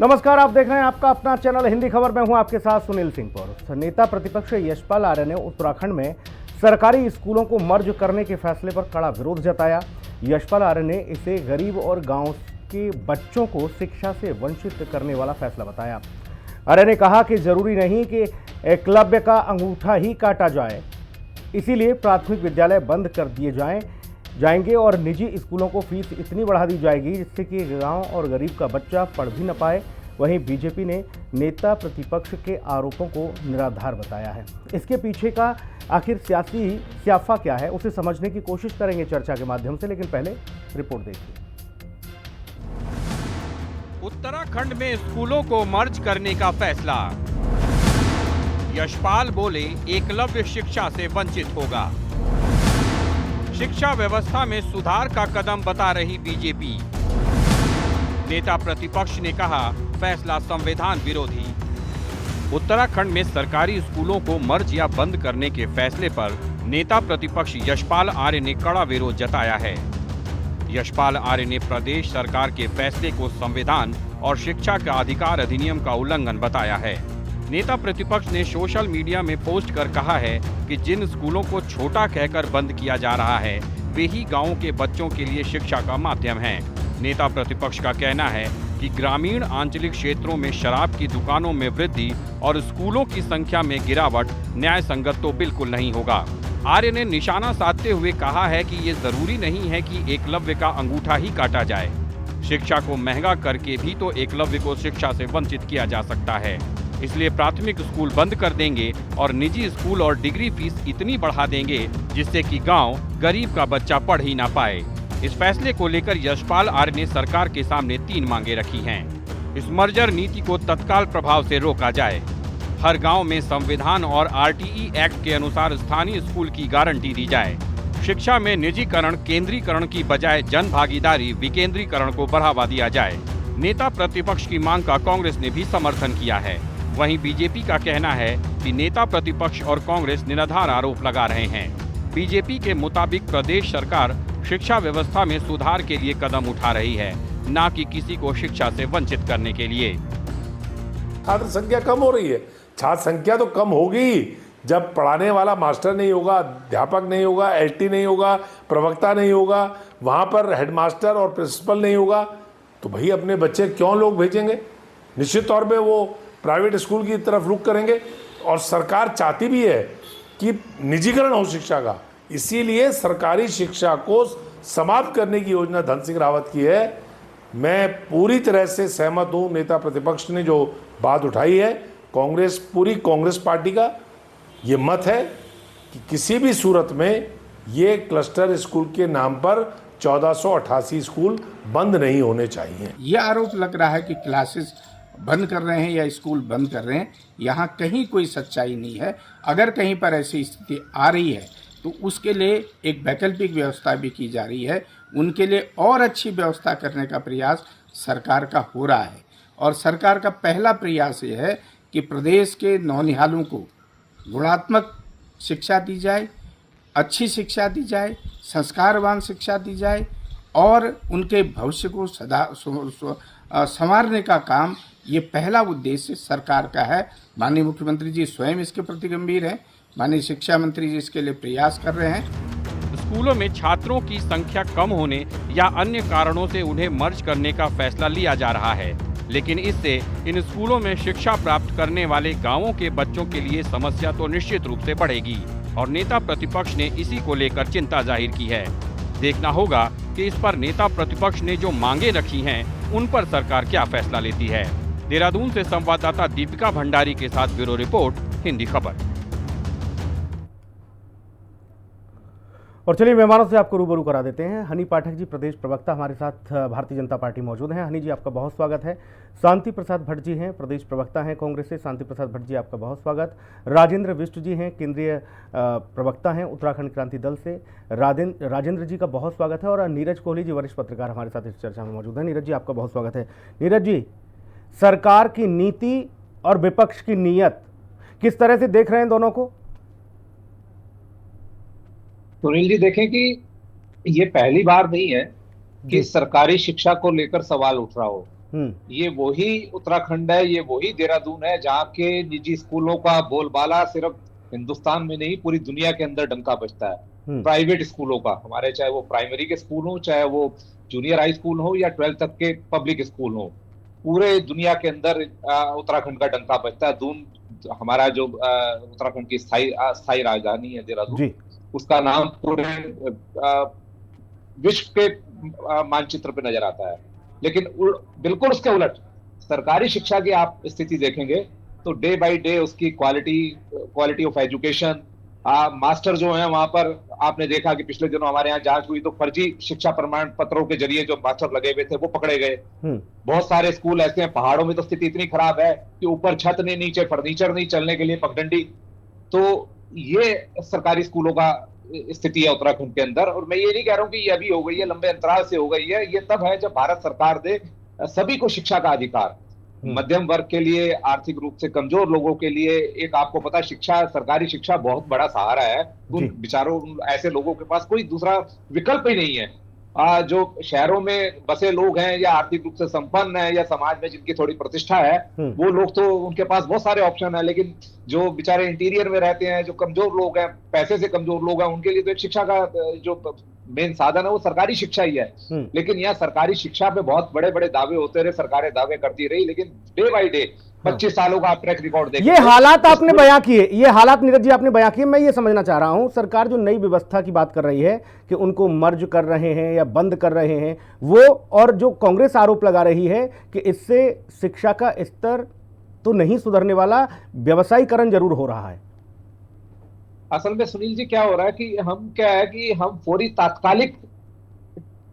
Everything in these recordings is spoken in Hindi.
नमस्कार, आप देख रहे हैं आपका अपना चैनल हिंदी खबर में हूं आपके साथ सुनील सिंह पौर। नेता प्रतिपक्ष यशपाल आर्य ने उत्तराखंड में सरकारी स्कूलों को मर्ज करने के फैसले पर कड़ा विरोध जताया। यशपाल आर्य ने इसे गरीब और गांव के बच्चों को शिक्षा से वंचित करने वाला फैसला बताया। आर्य ने कहा कि जरूरी नहीं कि एकलव्य का अंगूठा ही काटा जाए, इसीलिए प्राथमिक विद्यालय बंद कर दिए जाएंगे और निजी स्कूलों को फीस इतनी बढ़ा दी जाएगी जिससे कि गांव और गरीब का बच्चा पढ़ भी न पाए। वहीं बीजेपी ने नेता प्रतिपक्ष के आरोपों को निराधार बताया है। इसके पीछे का आखिर सियासी स्याफा क्या है, उसे समझने की कोशिश करेंगे चर्चा के माध्यम से, लेकिन पहले रिपोर्ट देखिए। उत्तराखंड में स्कूलों को मर्ज करने का फैसला। यशपाल बोले, एकलव्य शिक्षा से वंचित होगा। शिक्षा व्यवस्था में सुधार का कदम बता रही बीजेपी। नेता प्रतिपक्ष ने कहा, फैसला संविधान विरोधी। उत्तराखंड में सरकारी स्कूलों को मर्ज या बंद करने के फैसले पर नेता प्रतिपक्ष यशपाल आर्य ने कड़ा विरोध जताया है। यशपाल आर्य ने प्रदेश सरकार के फैसले को संविधान और शिक्षा का अधिकार अधिनियम का उल्लंघन बताया है। नेता प्रतिपक्ष ने सोशल मीडिया में पोस्ट कर कहा है कि जिन स्कूलों को छोटा कहकर बंद किया जा रहा है वे ही गाँव के बच्चों के लिए शिक्षा का माध्यम है। नेता प्रतिपक्ष का कहना है कि ग्रामीण आंचलिक क्षेत्रों में शराब की दुकानों में वृद्धि और स्कूलों की संख्या में गिरावट न्याय संगत तो बिल्कुल नहीं होगा। आर्य ने निशाना साधते हुए कहा है कि ये जरूरी नहीं है कि एकलव्य का अंगूठा ही काटा जाए। शिक्षा को महंगा करके भी तो एकलव्य को शिक्षा से वंचित किया जा सकता है। इसलिए प्राथमिक स्कूल बंद कर देंगे और निजी स्कूल और डिग्री फीस इतनी बढ़ा देंगे जिससे कि गांव गरीब का बच्चा पढ़ ही ना पाए। इस फैसले को लेकर यशपाल आर्य ने सरकार के सामने 3 मांगे रखी हैं। इस मर्जर नीति को तत्काल प्रभाव से रोका जाए। हर गांव में संविधान और आरटीई एक्ट के अनुसार स्थानीय स्कूल की गारंटी दी जाए। शिक्षा में निजीकरण केंद्रीकरण की बजाय जन भागीदारी विकेंद्रीकरण को बढ़ावा दिया जाए। नेता प्रतिपक्ष की मांग का कांग्रेस ने भी समर्थन किया है। वहीं बीजेपी का कहना है कि नेता प्रतिपक्ष और कांग्रेस निराधार आरोप लगा रहे हैं। बीजेपी के मुताबिक प्रदेश सरकार शिक्षा व्यवस्था में सुधार के लिए कदम उठा रही है, न कि किसी को शिक्षा से वंचित करने के लिए। छात्र संख्या कम हो रही है। छात्र संख्या तो कम होगी जब पढ़ाने वाला मास्टर नहीं होगा, अध्यापक नहीं होगा, एलटी नहीं होगा, प्रवक्ता नहीं होगा, वहाँ पर हेडमास्टर और प्रिंसिपल नहीं होगा, तो भाई अपने बच्चे क्यों लोग भेजेंगे? निश्चित तौर पे वो प्राइवेट स्कूल की तरफ रुख करेंगे। और सरकार चाहती भी है कि निजीकरण हो शिक्षा का, इसीलिए सरकारी शिक्षा को समाप्त करने की योजना धन सिंह रावत की है। मैं पूरी तरह से सहमत हूँ नेता प्रतिपक्ष ने जो बात उठाई है। पूरी कांग्रेस पार्टी का ये मत है कि किसी भी सूरत में ये क्लस्टर स्कूल के नाम पर 1488 स्कूल बंद नहीं होने चाहिए। ये आरोप लग रहा है कि क्लासेस बंद कर रहे हैं या स्कूल बंद कर रहे हैं, यहाँ कहीं कोई सच्चाई नहीं है। अगर कहीं पर ऐसी स्थिति आ रही है तो उसके लिए एक वैकल्पिक व्यवस्था भी की जा रही है। उनके लिए और अच्छी व्यवस्था करने का प्रयास सरकार का हो रहा है। और सरकार का पहला प्रयास ये है कि प्रदेश के नौनिहालों को गुणात्मक शिक्षा दी जाए, अच्छी शिक्षा दी जाए, संस्कारवान शिक्षा दी जाए और उनके भविष्य को संवारने का काम, ये पहला उद्देश्य सरकार का है। माननीय मुख्यमंत्री जी स्वयं इसके प्रति गंभीर हैं। माननीय शिक्षा मंत्री जी इसके लिए प्रयास कर रहे हैं। स्कूलों में छात्रों की संख्या कम होने या अन्य कारणों से उन्हें मर्ज करने का फैसला लिया जा रहा है, लेकिन इससे इन स्कूलों में शिक्षा प्राप्त करने वाले गाँवों के बच्चों के लिए समस्या तो निश्चित रूप से बढ़ेगी और नेता प्रतिपक्ष ने इसी को लेकर चिंता जाहिर की है। देखना होगा कि इस पर नेता प्रतिपक्ष ने जो मांगे रखी हैं उन पर सरकार क्या फैसला लेती है। देहरादून से संवाददाता दीपिका भंडारी के साथ ब्यूरो रिपोर्ट, हिंदी खबर। और चलिए मेहमानों से आपको रूबरू करा देते हैं। हनी पाठक जी प्रदेश प्रवक्ता हमारे साथ भारतीय जनता पार्टी मौजूद हैं। हनी जी, आपका बहुत स्वागत है। शांति प्रसाद भट्ट जी हैं, प्रदेश प्रवक्ता हैं कांग्रेस से। शांति प्रसाद भट्ट जी, आपका बहुत स्वागत। राजेंद्र बिष्ट जी हैं, केंद्रीय प्रवक्ता हैं उत्तराखंड क्रांति दल से। राजेंद्र जी का बहुत स्वागत है। और नीरज कोहली जी, वरिष्ठ पत्रकार, हमारे साथ इस चर्चा में मौजूद हैं। नीरज जी, आपका बहुत स्वागत है। नीरज जी, सरकार की नीति और विपक्ष की नीयत किस तरह से देख रहे हैं दोनों को? सुनील जी, देखें कि ये पहली बार नहीं है कि सरकारी शिक्षा को लेकर सवाल उठ रहा हो। ये वही उत्तराखंड है, ये वही देहरादून है जहाँ के निजी स्कूलों का बोलबाला सिर्फ हिंदुस्तान में नहीं पूरी दुनिया के अंदर डंका बजता है। प्राइवेट स्कूलों का, हमारे चाहे वो प्राइमरी के स्कूल हो, चाहे वो जूनियर हाई स्कूल हो या 12th तक के पब्लिक स्कूल हो, पूरे दुनिया के अंदर उत्तराखंड का डंका बजता है। दून हमारा जो उत्तराखंड की स्थायी राजधानी है देहरादून, उसका नाम पूरे विश्व के मानचित्र पे नजर आता है। लेकिन बिल्कुल उसके उलट सरकारी शिक्षा की आप स्थिति देखेंगे तो डे बाय डे उसकी क्वालिटी ऑफ एजुकेशन, मास्टर जो है वहां पर आपने देखा कि पिछले दिनों हमारे यहाँ जांच हुई तो फर्जी शिक्षा प्रमाण पत्रों के जरिए जो मास्टर लगे हुए थे वो पकड़े गए। बहुत सारे स्कूल ऐसे हैं, पहाड़ों में तो स्थिति इतनी खराब है कि ऊपर छत नहीं, नीचे फर्नीचर नहीं, चलने के लिए पगडंडी। तो ये सरकारी स्कूलों का स्थिति है उत्तराखंड के अंदर। और मैं ये नहीं कह रहा हूं कि ये अभी हो गई है, लंबे अंतराल से हो गई है। ये तब है जब भारत सरकार दे सभी को शिक्षा का अधिकार, मध्यम वर्ग के लिए, आर्थिक रूप से कमजोर लोगों के लिए। एक आपको पता है शिक्षा, सरकारी शिक्षा बहुत बड़ा सहारा है उन बेचारों, ऐसे लोगों के पास कोई दूसरा विकल्प ही नहीं है। जो शहरों में बसे लोग हैं या आर्थिक रूप से संपन्न है या समाज में जिनकी थोड़ी प्रतिष्ठा है, वो लोग तो उनके पास बहुत सारे ऑप्शन है। लेकिन जो बेचारे इंटीरियर में रहते हैं, जो कमजोर लोग हैं, पैसे से कमजोर लोग हैं, उनके लिए तो एक शिक्षा का जो मेन साधन है वो सरकारी शिक्षा ही है। लेकिन यहाँ सरकारी शिक्षा पे बहुत बड़े बड़े दावे होते रहे, सरकारें दावे करती रही, लेकिन डे बाय डे 25 सालों का आप ट्रैक रिकॉर्ड देखें। ये हालात आपने बयां किए, ये हालात नीरज जी आपने बयां किए। मैं ये समझना चाह रहा हूं, सरकार जो नई व्यवस्था की बात कर रही है कि उनको मर्ज कर रहे हैं या बंद कर रहे हैं वो, और जो कांग्रेस आरोप लगा रही है कि इससे शिक्षा का स्तर तो नहीं सुधरने वाला, व्यवसायीकरण जरूर हो रहा है। असल में सुनील जी क्या हो रहा है कि हम फौरी तात्कालिक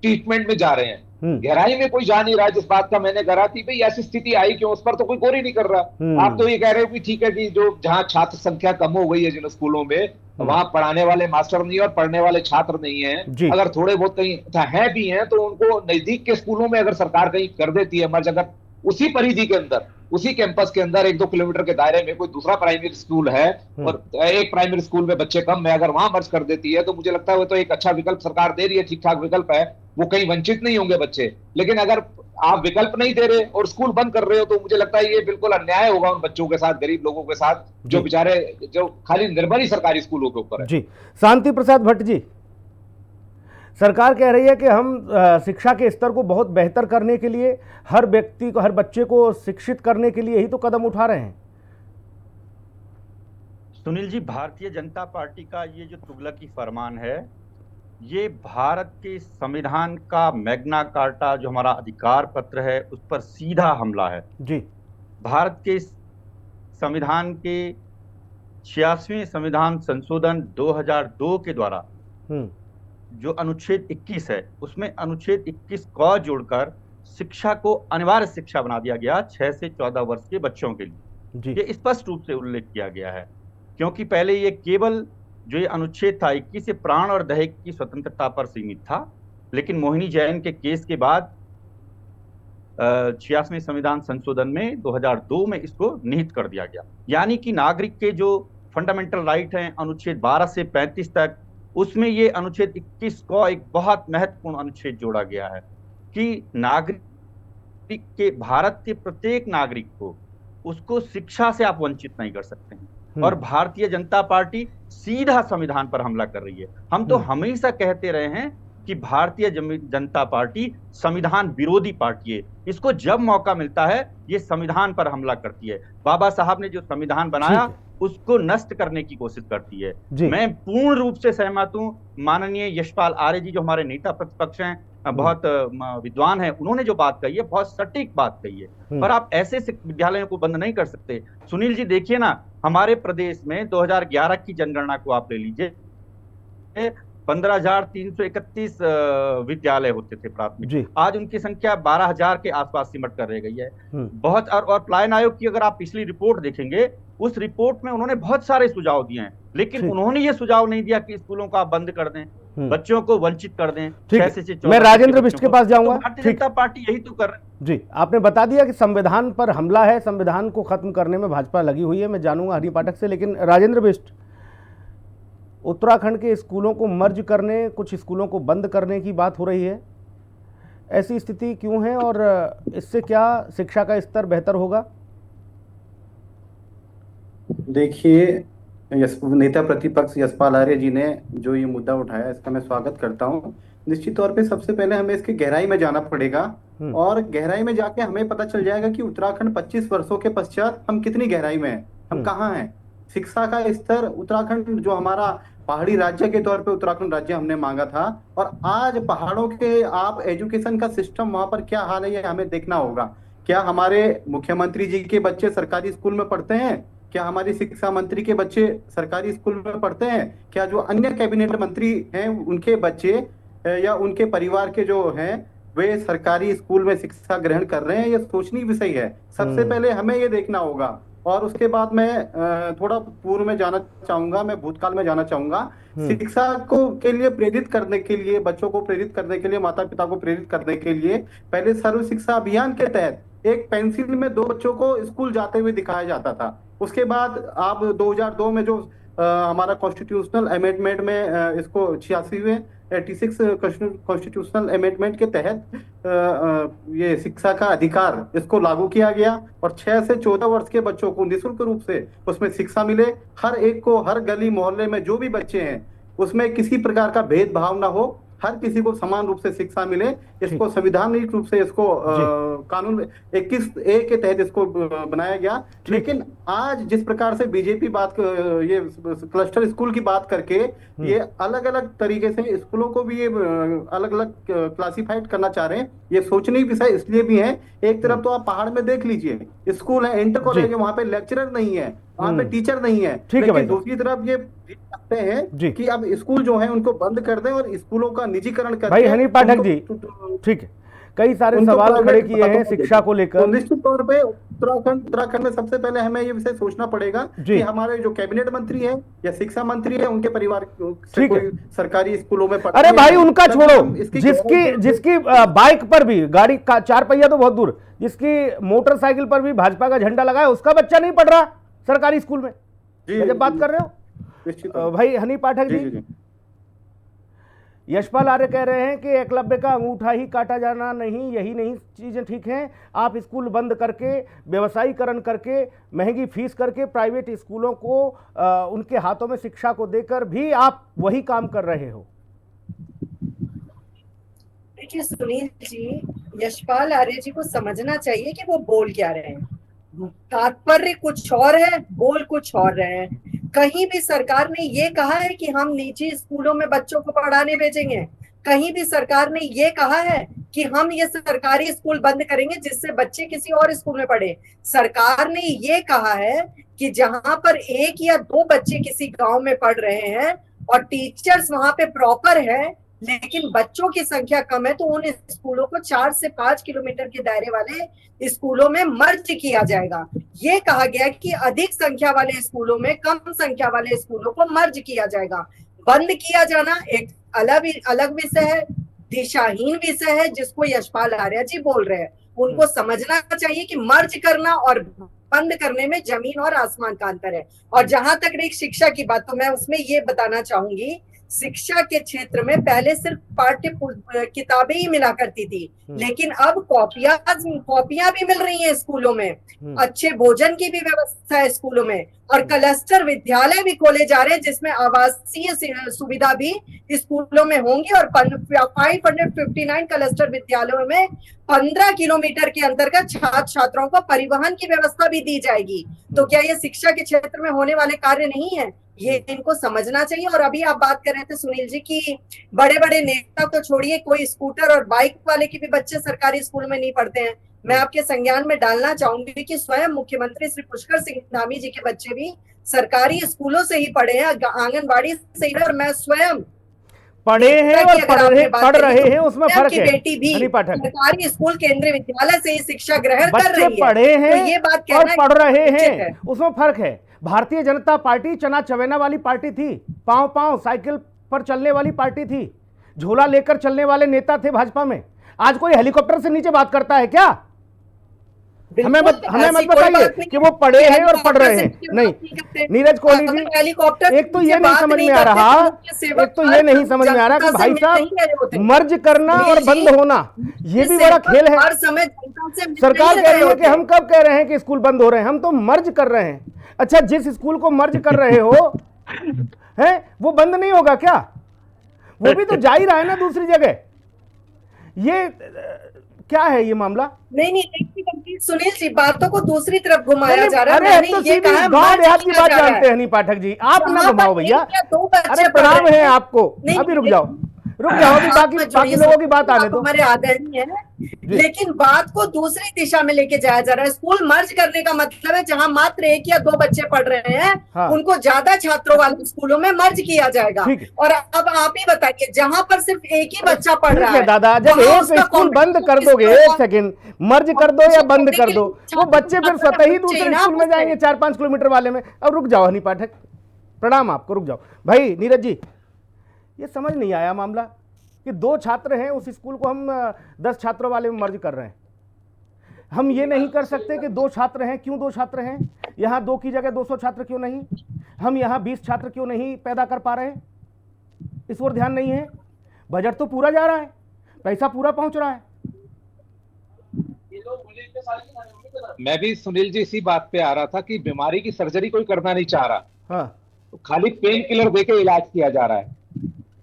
ट्रीटमेंट में जा रहे हैं, गहराई में कोई जा नहीं रहा। जिस बात का मैंने करा थी भाई ऐसी स्थिति आई क्यों, उस पर तो कोई गौर ही नहीं कर रहा। आप तो ये कह रहे हो कि ठीक है कि जो जहां छात्र संख्या कम हो गई है जिन स्कूलों में, वहां पढ़ाने वाले मास्टर नहीं और पढ़ने वाले छात्र नहीं है। अगर थोड़े बहुत कहीं है भी हैं तो उनको नजदीक के स्कूलों में अगर सरकार कहीं कर देती है मर्ज, अगर उसी परिधि के अंदर, उसी कैंपस के अंदर 1-2 किलोमीटर के दायरे में कोई दूसरा प्राइमरी स्कूल है और एक प्राइमरी स्कूल में बच्चे कम है, अगर वहां मर्ज कर देती है तो मुझे लगता है वो तो एक अच्छा विकल्प सरकार दे रही है, ठीक ठाक विकल्प है, वो कहीं वंचित नहीं होंगे बच्चे। लेकिन अगर आप विकल्प नहीं दे रहे और स्कूल बंद कर रहे हो तो मुझे लगता है ये बिल्कुल अन्याय होगा उन बच्चों के साथ, गरीब लोगों के साथ, जो बेचारे जो खाली निर्भर ही सरकारी स्कूलों के ऊपर है। जी, शांति प्रसाद भट्ट जी, सरकार कह रही है कि हम शिक्षा के स्तर को बहुत बेहतर करने के लिए, हर व्यक्ति को, हर बच्चे को शिक्षित करने के लिए ही तो कदम उठा रहे हैं। सुनील जी, भारतीय जनता पार्टी का ये जो तुगलकी फरमान है, ये भारत के संविधान का मैग्ना कार्टा जो हमारा अधिकार पत्र है उस पर सीधा हमला है। जी, भारत के संविधान के 86वें संविधान संशोधन 2002 के द्वारा जो अनुच्छेद 21 है, उसमें अनुच्छेद 21 को जोड़कर शिक्षा को अनिवार्य शिक्षा बना दिया गया 6 से 14 वर्ष के बच्चों के लिए। ये स्पष्ट रूप से उल्लेख किया गया है, क्योंकि पहले ये केवल जो ये अनुच्छेद था 21 से प्राण और दहेज की स्वतंत्रता पर सीमित था, लेकिन मोहिनी जैन के केस के बाद 86वें संविधान संशोधन में 2002 में इसको निहित कर दिया गया। यानी कि नागरिक के जो फंडामेंटल राइट हैं अनुच्छेद 12 से 35 तक, उसमें ये अनुच्छेद 21 को एक बहुत महत्वपूर्ण अनुच्छेद जोड़ा गया है कि नागरिक के, भारत के प्रत्येक नागरिक को, उसको शिक्षा से आप वंचित नहीं कर सकते हैं। और भारतीय जनता पार्टी सीधा संविधान पर हमला कर रही है। हम तो हमेशा कहते रहे हैं कि भारतीय जनता पार्टी संविधान विरोधी पार्टी है, इसको जब मौका मिलता है ये संविधान पर हमला करती है। बाबा साहब ने जो संविधान बनाया उसको नष्ट करने की कोशिश करती है। मैं पूर्ण रूप से सहमत हूं, माननीय यशपाल आर्य जी जो हमारे नेता प्रतिपक्ष हैं, बहुत विद्वान है, उन्होंने जो बात कही है बहुत सटीक बात कही है। पर आप ऐसे विद्यालयों को बंद नहीं कर सकते। सुनील जी देखिए ना, हमारे प्रदेश में 2011 की जनगणना को आप ले लीजिए, 15,331 विद्यालय होते थे प्राथमिक, आज उनकी संख्या 12,000 के आसपास सिमट कर रह गई है। बहुत और पलायन आयोग की अगर आप पिछली रिपोर्ट देखेंगे, उस रिपोर्ट में उन्होंने बहुत सारे सुझाव दिए हैं, लेकिन उन्होंने ये सुझाव नहीं दिया कि स्कूलों को आप बंद कर दें, बच्चों को वंचित कर दें। मैं राजेंद्र बिष्ट के पास जाऊंगा। भारतीय जनता पार्टी यही तो कर रही है। जी, आपने बता दिया कि संविधान पर हमला है, संविधान को खत्म करने में भाजपा लगी हुई है। मैं जानूंगा हरि पाठक से, लेकिन राजेंद्र बिष्ट, उत्तराखंड के स्कूलों को मर्ज करने, कुछ स्कूलों को बंद करने की बात हो रही है। ऐसी स्थिति क्यों है और इससे क्या शिक्षा का स्तर बेहतर होगा? देखिए, नेता प्रतिपक्ष यशपाल आर्य जी ने जो ये मुद्दा उठाया, इसका मैं स्वागत करता हूँ। निश्चित तौर पे सबसे पहले हमें इसकी गहराई में जाना पड़ेगा और गहराई में जाके हमें पता चल जाएगा कि उत्तराखंड 25 वर्षों के पश्चात हम कितनी गहराई में हैं, हम कहाँ हैं। शिक्षा का स्तर उत्तराखंड, जो हमारा पहाड़ी राज्य के तौर पे उत्तराखंड राज्य हमने मांगा था, और आज पहाड़ों के आप एजुकेशन का सिस्टम वहां पर क्या हाल है ये हमें देखना होगा। क्या हमारे मुख्यमंत्री जी के बच्चे सरकारी स्कूल में पढ़ते हैं? क्या हमारी शिक्षा मंत्री के बच्चे सरकारी स्कूल में पढ़ते हैं? क्या जो अन्य कैबिनेट मंत्री हैं उनके बच्चे या उनके परिवार के जो हैं वे सरकारी स्कूल में शिक्षा ग्रहण कर रहे हैं? ये सोचनीय विषय है। सबसे पहले हमें ये देखना होगा। और उसके बाद मैं थोड़ा पूर्व में जाना चाहूंगा, मैं भूतकाल में जाना चाहूंगा। शिक्षा को के लिए प्रेरित करने के लिए, बच्चों को प्रेरित करने के लिए, माता पिता को प्रेरित करने के लिए पहले सर्व शिक्षा अभियान के तहत एक पेंसिल में 2 बच्चों को स्कूल जाते हुए दिखाया जाता था। उसके बाद आप 2002 में जो हमारा कॉन्स्टिट्यूशनल अमेंडमेंट में इसको 86 कॉन्स्टिट्यूशनल अमेंडमेंट के तहत ये शिक्षा का अधिकार इसको लागू किया गया और 6 से 14 वर्ष के बच्चों को निःशुल्क रूप से उसमें शिक्षा मिले। हर एक को, हर गली मोहल्ले में जो भी बच्चे हैं उसमें किसी प्रकार का भेदभाव ना हो, हर किसी को समान रूप से शिक्षा मिले। इसको संविधानिक रूप से इसको कानून 21A के तहत इसको बनाया गया। लेकिन आज जिस प्रकार से बीजेपी ये क्लस्टर स्कूल की बात करके ये अलग अलग तरीके से स्कूलों को भी ये अलग अलग क्लासिफाइड करना चाह रहे हैं, ये सोचनीय विषय इसलिए भी है। एक तरफ तो आप पहाड़ में देख लीजिए, स्कूल है, इंटर कॉलेज है, वहां पे लेक्चरर नहीं है, वहां पे टीचर नहीं है। लेकिन दूसरी तरफ ये सकते हैं कि अब स्कूल जो है उनको बंद कर दें और स्कूलों का निजीकरण कर। भाई हनी पाठक जी, ठीक है, कई सारे सवाल खड़े किए हैं शिक्षा को लेकर। निश्चित तौर पे उत्तराखंड में सबसे पहले हमें ये विषय सोचना पड़ेगा कि हमारे जो कैबिनेट मंत्री हैं या शिक्षा मंत्री हैं उनके परिवार से कोई सरकारी स्कूलों में पढ़ते हैं। अरे भाई उनका छोड़ो, जिसकी बाइक पर भी, गाड़ी का 4 पहिया तो बहुत दूर, जिसकी मोटरसाइकिल पर भी भाजपा का झंडा लगा है, उसका बच्चा नहीं पढ़ रहा सरकारी स्कूल में। जब बात कर रहे हो भाई हनी पाठक जी, यशपाल आर्य कह रहे हैं कि एकलव्य का अंगूठा ही काटा जाना नहीं, यही नहीं चीजें ठीक हैं। आप स्कूल बंद करके, व्यवसायीकरण करके, महंगी फीस करके प्राइवेट स्कूलों को उनके हाथों में शिक्षा को देकर भी आप वही काम कर रहे हो। देखिए सुनील जी, यशपाल आर्य जी को समझना चाहिए कि वो बोल क्या रहे हैं। तात्पर्य कुछ और है, बोल कुछ और रहे हैं। कहीं भी सरकार ने ये कहा है कि हम निजी स्कूलों में बच्चों को पढ़ाने भेजेंगे? कहीं भी सरकार ने ये कहा है कि हम ये सरकारी स्कूल बंद करेंगे जिससे बच्चे किसी और स्कूल में पढ़े? सरकार ने ये कहा है कि जहां पर 1 या 2 बच्चे किसी गांव में पढ़ रहे हैं और टीचर्स वहां पे प्रॉपर है लेकिन बच्चों की संख्या कम है, तो उन स्कूलों को 4 से 5 किलोमीटर के दायरे वाले स्कूलों में मर्ज किया जाएगा। ये कहा गया कि अधिक संख्या वाले स्कूलों में कम संख्या वाले स्कूलों को मर्ज किया जाएगा। बंद किया जाना एक अलग विषय है, दिशाहीन विषय है जिसको यशपाल आर्य जी बोल रहे हैं। उनको समझना चाहिए कि मर्ज करना और बंद करने में जमीन और आसमान का अंतर है। और जहां तक रही शिक्षा की बात, तो मैं उसमें ये बताना चाहूंगी, शिक्षा के क्षेत्र में पहले सिर्फ पाठ्य किताबें ही मिला करती थी, लेकिन अब कॉपियां भी मिल रही हैं स्कूलों में, अच्छे भोजन की भी व्यवस्था है स्कूलों में, और क्लस्टर विद्यालय भी खोले जा रहे हैं जिसमें आवासीय सुविधा भी स्कूलों में होंगी। और 559 क्लस्टर विद्यालयों में 15 किलोमीटर के अंतर्गत छात्र छात्राओं को परिवहन की व्यवस्था भी दी जाएगी। तो क्या ये शिक्षा के क्षेत्र में होने वाले कार्य नहीं है? ये इनको समझना चाहिए। और अभी आप बात कर रहे थे सुनील जी की बड़े बड़े नेता को छोड़िए, कोई स्कूटर और बाइक वाले के भी बच्चे सरकारी स्कूल में नहीं पढ़ते हैं। मैं आपके संज्ञान में डालना चाहूंगी कि स्वयं मुख्यमंत्री श्री पुष्कर सिंह धामी जी के बच्चे भी सरकारी स्कूलों से ही पढ़े हैं, आंगनबाड़ी से ही, और मैं स्वयं पढ़े हैं और पढ़ रहे हैं, उसमें फर्क है। बेटी भी सरकारी स्कूल केंद्रीय विद्यालय से ही शिक्षा ग्रहण कर रही है, पढ़े हैं तो ये बात और पढ़ रहे हैं, उसमें फर्क है। भारतीय जनता पार्टी चना चवेना वाली पार्टी थी, पांव साइकिल पर चलने वाली पार्टी थी, झोला लेकर चलने वाले नेता थे भाजपा में। आज कोई हेलीकॉप्टर से नीचे बात करता है क्या? हमें मत ऐसी कोई बताइए बात नहीं कि वो पढ़े हैं और पढ़ रहे हैं। हेलीकॉप्टर से नहीं, करते हैं। नीरज कोहली अगर जी, हेलीकॉप्टर एक तो से ये नहीं बात समझ नहीं में आ करते रहा, तो उनके सेवक एक तो ये नहीं समझ में आ रहा कि जनता से भाई मिल नहीं रहे साहब होते। मर्ज करना और सुनील बंद जी, होना ये भी बड़ा सेवक खेल है। हर समय जनता से मिल सरकार नहीं कह रहे रही है कि होते। हम कब कह रहे हैं कि स्कूल बंद हो रहे हैं, हम तो मर्ज कर रहे हैं। अच्छा, जिस स्कूल को मर्ज कर रहे हो है वो बंद नहीं होगा क्या? वो भी तो जा ही रहा है ना दूसरी जगह। ये क्या है ये मामला? नहीं, सुनील जी, बातों को दूसरी तरफ घुमाया नहीं, जा रहा है। अरे हम मैंने तो ये सीधी कहा गांव मर्ज देहात की किया बात जा रहा जानते है। हैं। नहीं पाठक जी, आप ना जहां घुमाओ पर भैया। एक या दो बच्चे अरे पढ़ प्रणाम रहे है हैं। आपको। नहीं, अभी रुक नहीं, जाओ, रुक जाओ, अभी आप मत बाकी जोड़िए, लोगों की बात आने आप दो। हमारे आदरणीय हैं, लेकिन बात को दूसरी दिशा में लेके जाया जा रहा है। स्कूल मर्ज करने का मतलब है जहां मात्र एक या दो बच्चे पढ़ रहे हैं, हाँ। उनको ज्यादा छात्रों वाले स्कूलों में मर्ज किया जाएगा। ठीक है। और अब आप ही बताइए, जहां पर सिर्फ एक ही बच्चा पढ़ ठीक रहा है दादा, जब वहां एक उसका स्कूल बंद कर competition दोगे, किसका एक होगा? सेकंड, मर्ज कर दो या बंद कर दो, वो बच्चे फिर स्वतः ही दूसरे स्कूल में जाएंगे 4-5 किलोमीटर वाले में। अब रुक जाओ हनी पाठक, प्रणाम आपको, रुक जाओ भाई। नीरज जी, ये समझ नहीं आया मामला कि 2 छात्र हैं उस स्कूल को हम 10 छात्रों वाले में मर्ज कर रहे हैं। हम ये नहीं कर सकते कि 2 छात्र हैं, क्यों 2 छात्र हैं, यहाँ 2 की जगह 200 छात्र क्यों नहीं, हम यहाँ 20 छात्र क्यों नहीं पैदा कर पा रहे हैं? इस ओर ध्यान नहीं है। बजट तो पूरा जा रहा है, पैसा पूरा पहुंच रहा है। मैं भी सुनील जी इसी बात पे आ रहा था कि बीमारी की सर्जरी कोई करना नहीं चाह रहा, हाँ, तो खाली पेन किलर देके इलाज किया जा रहा है।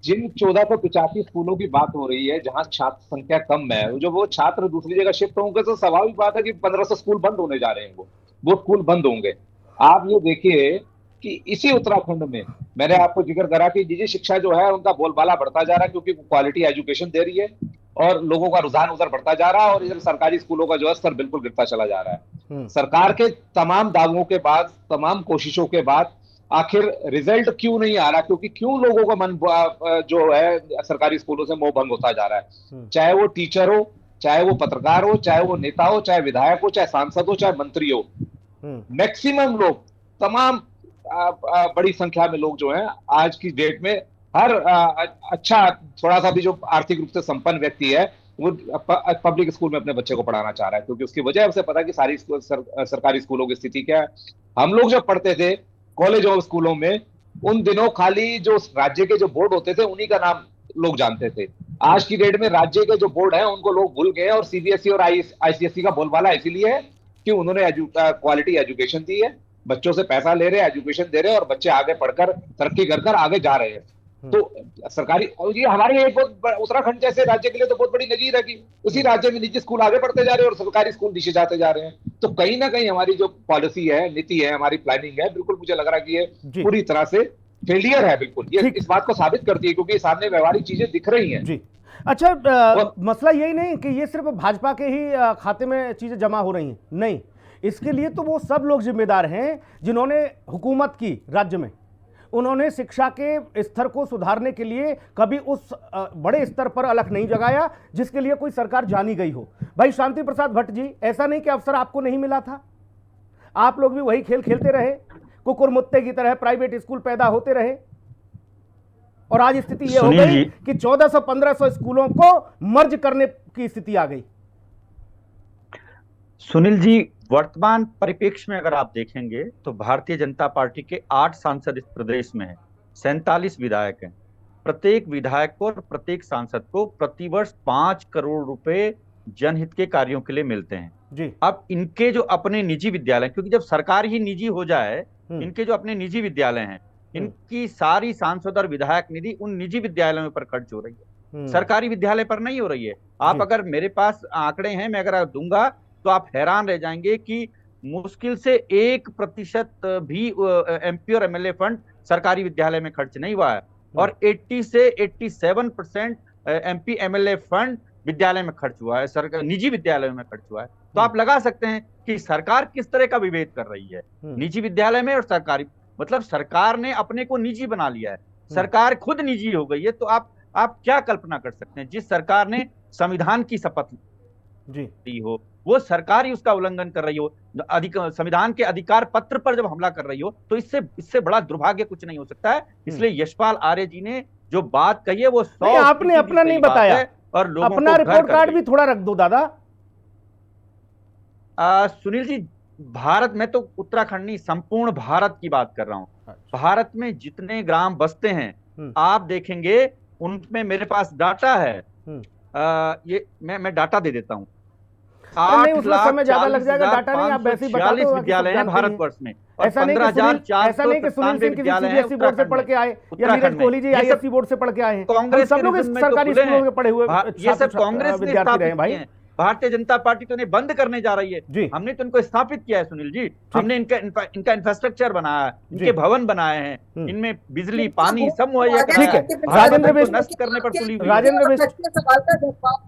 जिन 1485 स्कूलों की बात हो रही है जहां छात्र संख्या कम है, जो वो छात्र दूसरी जगह शिफ्ट होंगे तो स्वाभाविक बात है कि 1500 स्कूल बंद होने जा रहे हैं। वो स्कूल बंद होंगे। आप ये देखिए कि इसी उत्तराखंड में मैंने आपको जिक्र करा कि निजी शिक्षा जो है उनका बोलबाला बढ़ता जा रहा है, क्योंकि क्वालिटी एजुकेशन दे रही है और लोगों का रुझान उधर बढ़ता जा रहा है, और इधर सरकारी स्कूलों का जो है स्तर बिल्कुल गिरता चला जा रहा है। सरकार के तमाम दावों के बाद, तमाम कोशिशों के बाद आखिर रिजल्ट क्यों नहीं आ रहा? क्योंकि क्यों लोगों का मन जो है सरकारी स्कूलों से मोह भंग होता जा रहा है। चाहे वो टीचर हो, चाहे वो पत्रकार हो, चाहे वो नेता हो, चाहे विधायक हो, चाहे सांसद हो, चाहे मंत्री हो, मैक्सिमम लोग, तमाम बड़ी संख्या में लोग जो हैं आज की डेट में, हर अच्छा थोड़ा सा भी जो आर्थिक रूप से संपन्न व्यक्ति है वो पब्लिक स्कूल में अपने बच्चे को पढ़ाना चाह रहा है, क्योंकि उसकी वजह उसे पता है कि सारी सरकारी स्कूलों की स्थिति क्या है। हम लोग जब पढ़ते थे कॉलेज और स्कूलों में, उन दिनों खाली जो राज्य के जो बोर्ड होते थे उन्हीं का नाम लोग जानते थे। आज की डेट में राज्य के जो बोर्ड हैं उनको लोग भूल गए, और सीबीएसई और आईसीएसई का बोलबाला इसीलिए है कि उन्होंने क्वालिटी एजुकेशन दी है, बच्चों से पैसा ले रहे हैं, एजुकेशन दे रहे हैं, और बच्चे आगे पढ़कर तरक्की कर आगे जा रहे हैं। तो सरकारी, ये हमारे एक बहुत उत्तराखंड जैसे राज्य के लिए तो बहुत बड़ी नजीर है कि उसी राज्य में निजी स्कूल आगे बढ़ते जा रहे हैं और सरकारी स्कूल नीचे जाते जा रहे हैं। तो कहीं ना कहीं हमारी जो पॉलिसी है, नीति है, हमारी प्लानिंग है, बिल्कुल मुझे लग रहा है कि ये पूरी तरह से फेलियर है। बिल्कुल ये इस बात को साबित करती है, क्योंकि सामने व्यवहारिक चीजें दिख रही हैं। जी। अच्छा, मसला यही नहीं कि ये सिर्फ भाजपा के ही खाते में चीजें जमा हो रही हैं, नहीं, इसके लिए तो वो सब लोग जिम्मेदार हैं जिन्होंने हुकूमत की राज्य में। उन्होंने शिक्षा के स्तर को सुधारने के लिए कभी उस बड़े स्तर पर अलख नहीं जगाया जिसके लिए कोई सरकार जानी गई हो। भाई शांति प्रसाद भट्ट जी, ऐसा नहीं कि अवसर आपको नहीं मिला था, आप लोग भी वही खेल खेलते रहे, कुकुरमुत्ते की तरह प्राइवेट स्कूल पैदा होते रहे, और आज स्थिति यह हो गई कि 1400-1500 स्कूलों को मर्ज करने की स्थिति आ गई। सुनील जी, वर्तमान परिप्रेक्ष्य में अगर आप देखेंगे तो भारतीय जनता पार्टी के 8 सांसद इस प्रदेश में हैं, 47 विधायक हैं। प्रत्येक विधायक को और प्रत्येक सांसद को प्रतिवर्ष 5 करोड़ रुपए जनहित के कार्यों के लिए मिलते हैं जी। अब इनके जो अपने निजी विद्यालय, क्योंकि जब सरकार ही निजी हो जाए, इनके जो अपने निजी विद्यालय हैं, इनकी सारी सांसद और विधायक निधि उन निजी विद्यालयों पर खर्च हो रही है, सरकारी विद्यालय पर नहीं हो रही है। आप अगर, मेरे पास आंकड़े हैं, मैं अगर दूंगा तो आप हैरान रह जाएंगे कि मुश्किल से 1% भी एमपी और एमएलए फंड सरकारी विद्यालय में खर्च नहीं हुआ है, और 80 से 87% एमपी एमएलए फंड विद्यालय में खर्च हुआ है, सरकार निजी विद्यालयों में खर्च हुआ है। तो आप लगा सकते हैं कि सरकार किस तरह का विभेद कर रही है निजी विद्यालय में और सरकारी। मतलब सरकार ने अपने को निजी बना लिया है, सरकार खुद निजी हो गई है। तो आप क्या कल्पना कर सकते हैं, जिस सरकार ने संविधान की शपथ ली हो, वो सरकार ही उसका उल्लंघन कर रही हो, संविधान के अधिकार पत्र पर जब हमला कर रही हो, तो इससे बड़ा दुर्भाग्य कुछ नहीं हो सकता है। इसलिए यशपाल आर्य जी ने जो बात कही है वो 100 आपने अपना नहीं बताया, और लोगों अपना रिपोर्ट कार्ड भी थोड़ा रख दो दादा। सुनील जी, भारत में तो उत्तराखंड नहीं, संपूर्ण भारत की बात कर रहा हूँ। भारत में जितने ग्राम बसते हैं आप देखेंगे, उनमें मेरे पास डाटा है। ये मैं डाटा दे देता हूँ। नहीं, उसमें समय ज्यादा लग जाएगा, डाटा नहीं, आप वैसे ही बता दो। विद्यालय हैं भारतवर्ष में, और ऐसा नहीं कि सुनील सिंह किसी सीबीएसई बोर्ड से पढ़ के आए या नीरज कोहली जी आईएससी बोर्ड से पढ़ के आए हैं। कांग्रेस सब लोग सरकारी स्कूलों में पढ़े हुए ये सब कांग्रेस विद्यार्थी रहे भाई। भारतीय जनता पार्टी तो इन्हें बंद करने जा रही है। हमने तो इनको स्थापित किया है सुनील जी। हमने इनका इंफ्रास्ट्रक्चर बनाया है, इनके भवन बनाए हैं, इनमें बिजली पानी सब मुहैया कराया है। राजेंद्र बिष्ट नष्ट करने पर तुली हुई। राजेंद्र बिष्ट,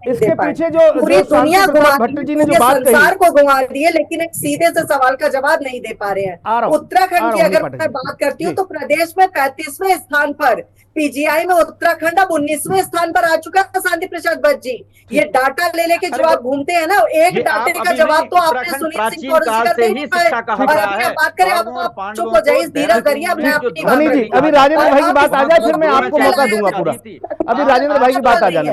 इसके पीछे जो दुनिया भट्ट जी ने जो बात कही, संसार को घुमा दी है, लेकिन एक सीधे से सवाल का जवाब नहीं दे पा रहे हैं। उत्तराखंड की अगर मैं बात करती हूँ तो प्रदेश में 35वें स्थान पर, पीजीआई में उत्तराखंड अब 19वें स्थान पर आ चुका है। शांति प्रसाद भट्ट जी, ये डाटा ले लेके जो आप घूमते हैं ना, एक डाटे का जवाब तो आपने सुनील सिंह और नहीं पाए। और अभी आप बात करें, आप चुप हो जाइए, धीरज धरिए। अभी राजेंद्र भाई की बात आ जाए, फिर मैं आपको मौका दूंगा पूरा। अभी राजेंद्र भाई की बात आ जाने।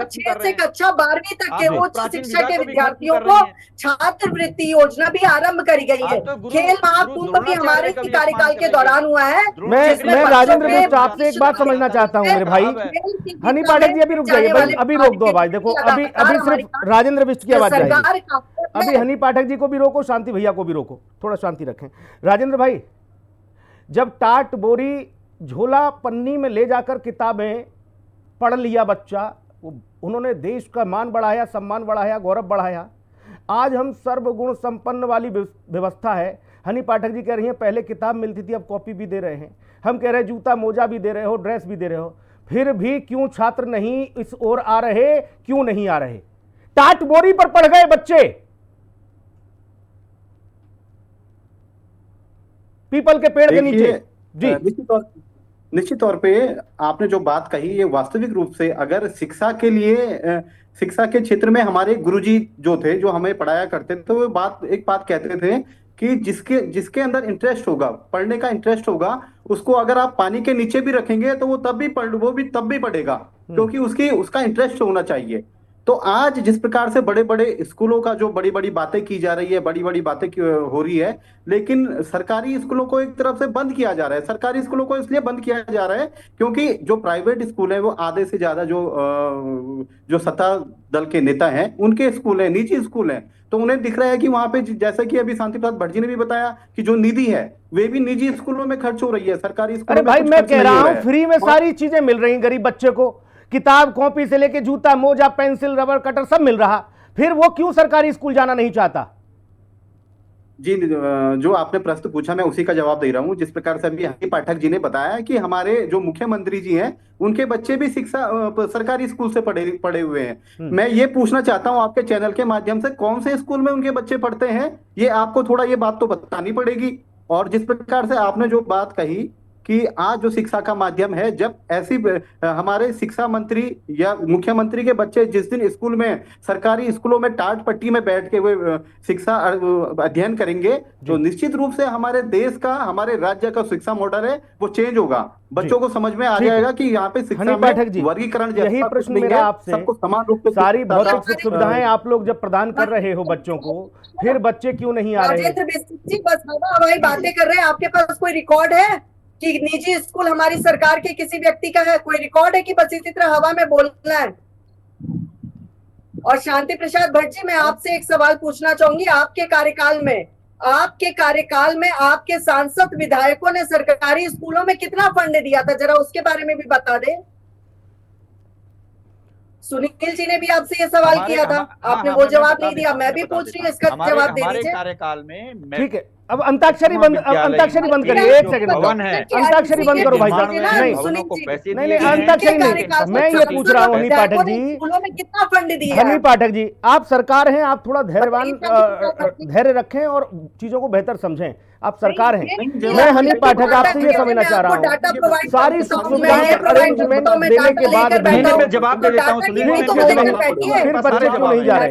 6 से कक्षा 12वीं तक के उच्च शिक्षा के विद्यार्थियों को छात्रवृत्ति योजना भी आरंभ करी गई है। खेल महाकुंभ भी हमारे कार्यकाल के दौरान हुआ है। मैं राजेंद्र बिष्ट आपसे एक बात समझना चाहता हूँ मेरे भाई। हनी पाठक जी अभी रुक जाइए भाई, अभी रोक दो आवाज। देखो अभी सिर्फ राजेंद्र बिष्ट की आवाज जाएगी। अभी हनी पाठक जी को भी रोको, शांति भैया को भी रोको, थोड़ा शांति रखें। राजेंद्र भाई, जब टाट बोरी झोला पन्नी में ले जाकर किताबें पढ़ लिया बच्चा, उन्होंने देश का मान बढ़ाया, सम्मान बढ़ाया, गौरव बढ़ाया। आज हम सर्वगुण संपन्न वाली व्यवस्था है। हनी पाठक जी कह रही हैं पहले किताब मिलती थी, अब कॉपी भी दे रहे हैं। हम कह रहे हैं जूता मोजा भी दे रहे हो, ड्रेस भी दे रहे हो, फिर भी क्यों छात्र नहीं इस ओर आ रहे, क्यों नहीं आ रहे? टाट बोरी पर पढ़ गए बच्चे, पीपल के पेड़ के नीचे। जी, निश्चित तौर पे आपने जो बात कही, ये वास्तविक रूप से अगर शिक्षा के लिए, शिक्षा के क्षेत्र में हमारे गुरुजी जो थे, जो हमें पढ़ाया करते थे, तो वो एक बात कहते थे कि जिसके अंदर इंटरेस्ट होगा, पढ़ने का इंटरेस्ट होगा, उसको अगर आप पानी के नीचे भी रखेंगे तो वो तब भी पढ़ेगा, क्योंकि उसका इंटरेस्ट होना चाहिए। तो आज जिस प्रकार से बड़े बड़े स्कूलों का जो बड़ी बड़ी बातें की जा रही है, बड़ी बड़ी बातें हो रही है, लेकिन सरकारी स्कूलों को एक तरफ से बंद किया जा रहा है। सरकारी स्कूलों को इसलिए बंद किया जा रहा है क्योंकि जो प्राइवेट स्कूल है वो आधे से ज्यादा जो सत्ता दल के नेता हैं उनके स्कूल है, निजी स्कूल है, तो उन्हें दिख रहा है कि वहां पे, जैसे कि अभी शांति प्रसाद भट्ट जी ने भी बताया कि जो निधि है वे भी निजी स्कूलों में खर्च हो रही है, सरकारी स्कूलों में। अरे भाई, मैं कह रहा हूं फ्री में सारी चीजें मिल रही गरीब बच्चे को, किताब कॉपी से लेके जूता मोजा पेंसिल रबर कटर सब मिल रहा, फिर वो क्यों सरकारी स्कूल जाना नहीं चाहता? जी, जो आपने प्रश्न पूछा मैं उसी का जवाब दे रहा हूं। जिस प्रकार से अभी हनी पाठक जी ने बताया कि हमारे जो मुख्यमंत्री जी हैं उनके बच्चे भी सरकारी स्कूल से पढ़े हुए हैं। मैं ये पूछना चाहता हूं आपके चैनल के माध्यम से, कौन से स्कूल में उनके बच्चे पढ़ते हैं, ये आपको थोड़ा ये बात तो बतानी पड़ेगी। और जिस प्रकार से आपने जो बात कही कि आज जो शिक्षा का माध्यम है, जब ऐसी हमारे शिक्षा मंत्री या मुख्यमंत्री के बच्चे जिस दिन स्कूल में, सरकारी स्कूलों में टाट पट्टी में बैठ के वे शिक्षा अध्ययन करेंगे, तो निश्चित रूप से हमारे देश का, हमारे राज्य का शिक्षा मॉडल है वो चेंज होगा। बच्चों को समझ में आ जाएगा कि यहाँ पे शिक्षा में वर्गीकरण, यही प्रश्न मेरा आपसे, सबको समान रूप से सारी भौतिक सुविधाएं आप लोग जब प्रदान कर रहे हो बच्चों को, फिर बच्चे क्यों नहीं आ रहे? राजेंद्र बिष्ट जी बस हवाई बातें कर रहे हैं। आपके पास कोई रिकॉर्ड है कि निजी स्कूल हमारी सरकार के किसी व्यक्ति का है? कोई रिकॉर्ड है कि बस इसी तरह हवा में बोलना है? और शांति प्रसाद भट्ट जी, मैं आपसे एक सवाल पूछना चाहूंगी। आपके कार्यकाल में आपके सांसद विधायकों ने सरकारी स्कूलों में कितना फंड दिया था, जरा उसके बारे में भी बता दें। सुनील जी ने भी आपसे ये सवाल किया था, आपने वो जवाब नहीं दिया। मैं भी पूछ रही हूँ, इसका जवाब दे दीजिए। कार्यकाल में ठीक है, अब अंताक्षरी बंद करिए, एक सेकंड, अंताक्षरी बंद करो भाई साहब। नहीं, अंताक्षरी नहीं, मैं ये पूछ रहा हूँ हनी पाठक जी, स्कूलों में कितना फंड दिया? हनी पाठक जी, आप सरकार हैं, आप थोड़ा धैर्य रखें और चीजों को बेहतर समझें। आप सरकार हैं। मैं हनी पाठक आपसे ये समझना चाह रहा हूँ, सारी सुविधाएं अरेंजमेंट देने के बाद जवाब दे देता हूँ, फिर बच्चे क्यों नहीं जा रहे?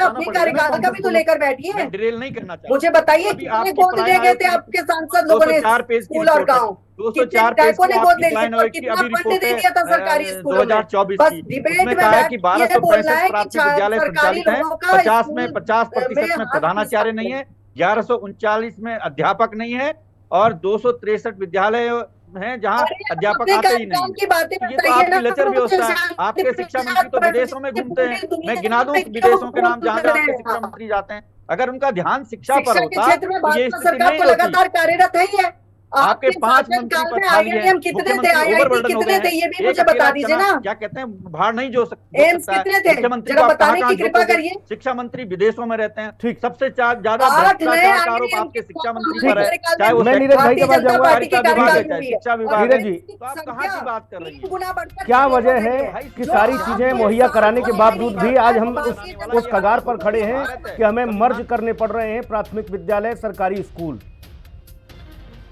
अपने कार्यकाल का भी तो लेकर बैठिए, ड्रिल नहीं करना चाहिए। मुझे बताइए कितने गोद ले गए थे आपके सांसद लोगों ने स्कूल और गांव? 204 पेज कितने की गोद आपकी ले लाइन लिए और है कि कितना अभी फंड रिपोर्ट दे है दिया था सरकारी स्कूलों में? 2024 बस की, डिबेट उसमें में कहा है बैठ कि ये बोलना 1265 है कि प्राथमिक विद्यालय सरकारी संचालित हैं, लोगों का 50 में स्कूल 50% में हाथ प्रधानाचार्य नहीं नहीं है। है, 1139 में अध्यापक नहीं है और 263 विद्यालय हैं जहां अरे आप अध्यापक अपने आते ही नहीं कार्यकाल है। की बातें तो ये तो बताइए आपकी ना, लचर मुझे व्यवस्था है। शांति आपके शिक्षा मंत्री तो प्रसाद विदेशों में घूमते पूरी हैं, दुनिया मैं गिना दूं में क्यों विदेशों के नाम घूम जहां जहां आपके रहे शिक्षा हैं? मंत्री जाते हैं। अगर उनका ध्यान शिक्षा पर शिक्षा के होता क्षेत्र में तो ये भाजपा स्थिति सरकार नहीं तो होती। लगातार कार्यरत है ही है। आपके आपके 5 शासन मंत्री काल पद में खाली हैं, आईआईएम कितने थे, मुख्यमंत्री आईआईटी ओवरबर्डन हो गए कितने थे, हैं। ये भी एक मुझे अकेला बता दीजिए चना ना। क्या कहते हैं भार नहीं जोक एम्स सकता है। कितने थे, मुख्यमंत्री जरा को आप बताने कहां की कृपा जोकोगे? करिए। शिक्षा मंत्री विदेशों में रहते हैं। ठीक। सबसे ज्यादा 8 नए भ्रष्टाचार का आरोप आईआईएम आपके के शिक्षा मंत्री ठीक पर है। है, कार्यकाल चाहे वो मैं नीरज भाई के भारतीय पास जनता जाऊंगा। पार्टी के सहकारिता विभाग कार्यकाल है, में चाहे हुई है। शिक्षा और विभाग है। नीरज जी, तो आप कहाँ की बात कर रही 3 हैं? गुना बढ़कर क्या चीजों वजह को है देखिए। कि जो सारी आप चीजें ये मुहैया साल कराने के कोई बावजूद नहीं भी आज है, हम भारतीय उस जनता कगार पर खड़े हैं भारत है। कि हमें मर्ज करने पड़ रहे हैं प्राथमिक विद्यालय सरकारी स्कूल?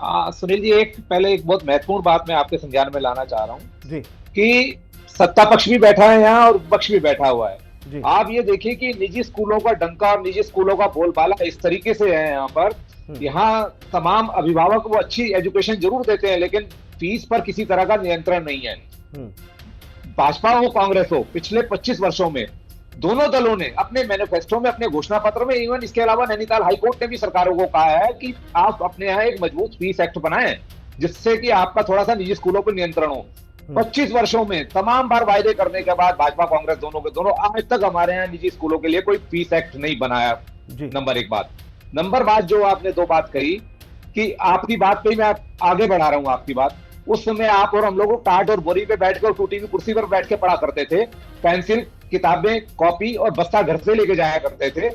सुनील जी, पहले एक बहुत महत्वपूर्ण बात मैं आपके संज्ञान में लाना चाह रहा हूं जी कि सत्ता पक्ष भी बैठा है यहाँ और विपक्ष भी बैठा हुआ है। जी आप ये देखिए कि निजी स्कूलों का डंका और निजी स्कूलों का बोलबाला इस तरीके से है यहाँ पर। यहाँ तमाम अभिभावक वो अच्छी एजुकेशन जरूर देते हैं लेकिन फीस पर किसी तरह का नियंत्रण नहीं है। भाजपा हो कांग्रेस हो, पिछले 25 वर्षों में दोनों दलों ने अपने मैनिफेस्टो में, अपने घोषणा पत्र में, इवन इसके अलावा नैनीताल हाईकोर्ट ने भी सरकारों को कहा है कि आप अपने यहाँ एक मजबूत फीस एक्ट बनाएं जिससे कि आपका थोड़ा सा निजी स्कूलों पर नियंत्रण हो। 25 वर्षों में तमाम बार वायदे करने के बाद भाजपा कांग्रेस दोनों के दोनों आज तक हमारे यहाँ निजी स्कूलों के लिए कोई फीस एक्ट नहीं बनाया। नंबर एक बात। नंबर बात जो आपने दो बात कही कि आपकी बात पे मैं आगे बढ़ा रहा हूं आपकी बात। उस समय आप और हम लोग टाट और बोरी पे बैठ कर टूटी हुई कुर्सी पर बैठ के पढ़ा करते थे। पेंसिल, किताबें, कॉपी और बस्ता घर से लेके जाया करते थे।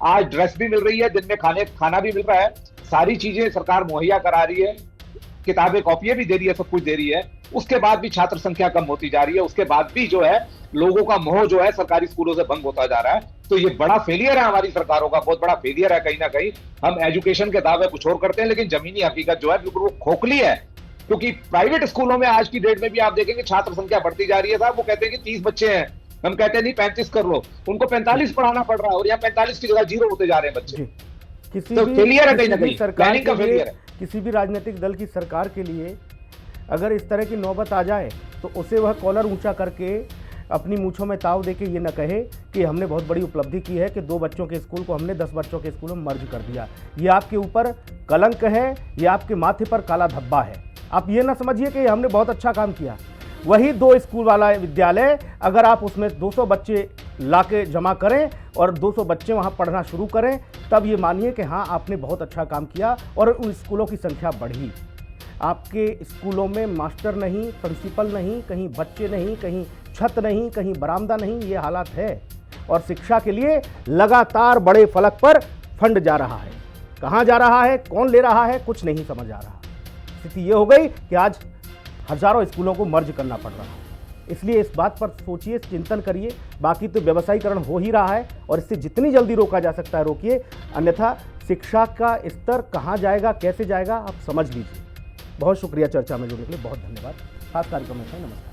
आज ड्रेस भी मिल रही है, दिन में खाना भी मिल रहा है, सारी चीजें सरकार मुहैया करा रही है, किताबें कॉपियां भी दे रही है, सब कुछ दे रही है। उसके बाद भी छात्र संख्या कम होती जा रही है, उसके बाद भी जो है लोगों का मोह जो है सरकारी स्कूलों से भंग होता जा रहा है। तो ये बड़ा फेलियर है हमारी सरकारों का, बहुत बड़ा फेलियर है। कहीं ना कहीं हम एजुकेशन के दावे कुछ और करते हैं लेकिन जमीनी हकीकत जो है बिल्कुल वो खोखली है। क्योंकि प्राइवेट स्कूलों में आज की डेट में भी आप देखेंगे छात्र संख्या बढ़ती जा रही है। साहब वो कहते हैं कि 30 बच्चे हैं, हम कहते हैं नहीं 35 कर लो, उनको 45 पढ़ाना पड़ रहा है और यहाँ 45 की जगह 0 होते जा रहे हैं बच्चे। किसी तो भी फेलियर है कहीं ना किसी भी कहीं, सरकार प्लानिंग का के लिए, फेलियर है। किसी भी राजनीतिक दल की सरकार के लिए अगर इस तरह की नौबत आ जाए तो उसे वह कॉलर ऊंचा करके अपनी मूंछों में ताव देके ये न कहे कि हमने बहुत बड़ी उपलब्धि की है कि 2 बच्चों के स्कूल को हमने 10 बच्चों के स्कूल में मर्ज कर दिया। ये आपके ऊपर कलंक है, ये आपके माथे पर काला धब्बा है। आप ये ना समझिए कि हमने बहुत अच्छा काम किया। वही 2 स्कूल वाला विद्यालय अगर आप उसमें 200 बच्चे लाके जमा करें और 200 बच्चे वहाँ पढ़ना शुरू करें तब ये मानिए कि हाँ आपने बहुत अच्छा काम किया और उन स्कूलों की संख्या बढ़ी। आपके स्कूलों में मास्टर नहीं, प्रिंसिपल नहीं, कहीं बच्चे नहीं, कहीं छत नहीं, कहीं बरामदा नहीं, ये हालात है। और शिक्षा के लिए लगातार बड़े फलक पर फंड जा रहा है। कहाँ जा रहा है, कौन ले रहा है, कुछ नहीं समझ आ रहा। स्थिति ये हो गई कि आज हजारों स्कूलों को मर्ज करना पड़ रहा है। इसलिए इस बात पर सोचिए, चिंतन करिए। बाकी तो व्यवसायीकरण हो ही रहा है और इससे जितनी जल्दी रोका जा सकता है रोकिए, अन्यथा शिक्षा का स्तर कहाँ जाएगा, कैसे जाएगा, आप समझ लीजिए। बहुत शुक्रिया चर्चा में जुड़ने के लिए, बहुत धन्यवाद। खास कार्यक्रम में नमस्कार।